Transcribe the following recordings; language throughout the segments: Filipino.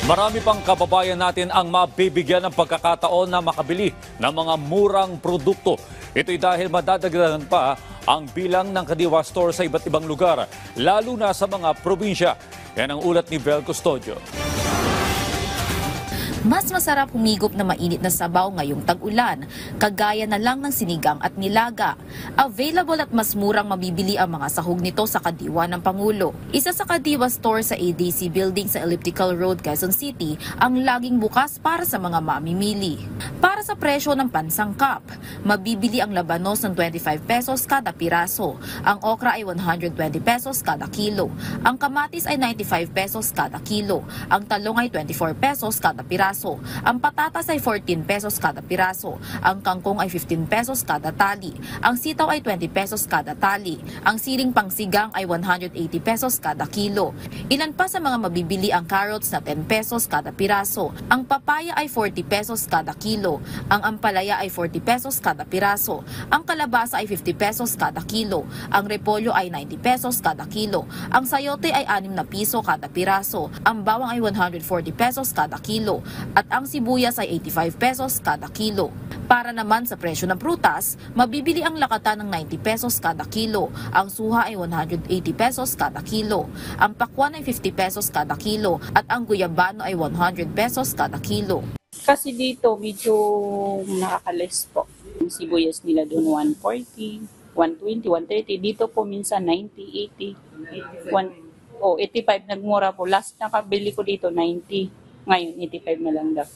Marami pang kababayan natin ang mabibigyan ng pagkakataon na makabili ng mga murang produkto. Ito'y dahil madadagdagan pa ang bilang ng Kadiwa Store sa iba't ibang lugar, lalo na sa mga probinsya. Yan ang ulat ni Vel Custodio. Mas masarap humigop na mainit na sabaw ngayong tag-ulan, kagaya na lang ng sinigang at nilaga. Available at mas murang mabibili ang mga sahog nito sa Kadiwa ng Pangulo. Isa sa Kadiwa Store sa ADC Building sa Elliptical Road, Quezon City, ang laging bukas para sa mga mamimili. Para sa presyo ng pansangkap, mabibili ang labanos ng 25 pesos kada piraso, ang okra ay 120 pesos kada kilo, ang kamatis ay 95 pesos kada kilo, ang talong ay 24 pesos kada piraso, ang patatas ay 14 pesos kada piraso, ang kangkong ay 15 pesos kada tali, ang sitaw ay 20 pesos kada tali, ang siling pangsigang ay 180 pesos kada kilo. Ilan pa sa mga mabibili ang carrots na 10 pesos kada piraso, ang papaya ay 40 pesos kada kilo, ang ampalaya ay 40 pesos kada piraso, ang kalabasa ay 50 pesos kada kilo, ang repolyo ay 90 pesos kada kilo, ang sayote ay 6 na piso kada piraso, ang bawang ay 140 pesos kada kilo, at ang sibuyas ay 85 pesos kada kilo. Para naman sa presyo ng prutas, mabibili ang lakatan ng 90 pesos kada kilo, ang suha ay 180 pesos kada kilo, ang pakwan ay 50 pesos kada kilo, at ang guyabano ay 100 pesos kada kilo. Kasi dito medyo nakakales po. Yung sibuyas nila doon 140, 120, 130. Dito po minsan 90, 80, 85 nagmura po. Last nakabili ko dito 90. Ngayon 85 na lang daw.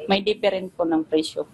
May different po ng presyo.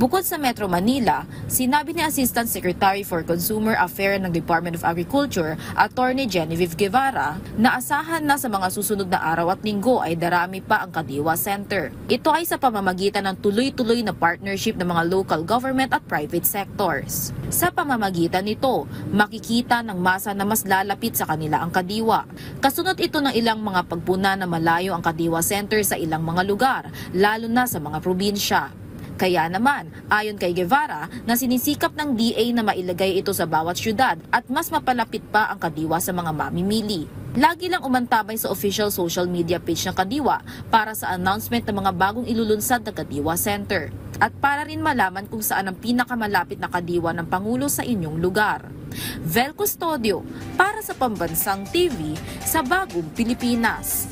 Bukod sa Metro Manila, sinabi ni Assistant Secretary for Consumer Affairs ng Department of Agriculture, Attorney Genevieve Guevara, na asahan na sa mga susunod na araw at linggo ay darami pa ang Kadiwa Center. Ito ay sa pamamagitan ng tuloy-tuloy na partnership ng mga local government at private sectors. Sa pamamagitan nito, makikita ng masa na mas lalapit sa kanila ang Kadiwa. Kasunod ito ng ilang mga pagpuna na malayo ang Kadiwa Center sa ilang mga lugar, lalo na sa mga probinsya. Kaya naman, ayon kay Guevara, na sinisikap ng DA na mailagay ito sa bawat syudad at mas mapalapit pa ang Kadiwa sa mga mamimili. Lagi lang umantabay sa official social media page ng Kadiwa para sa announcement ng mga bagong ilulunsad na Kadiwa Center. At para rin malaman kung saan ang pinakamalapit na Kadiwa ng Pangulo sa inyong lugar. Vel Custodio, para sa Pambansang TV, sa Bagong Pilipinas.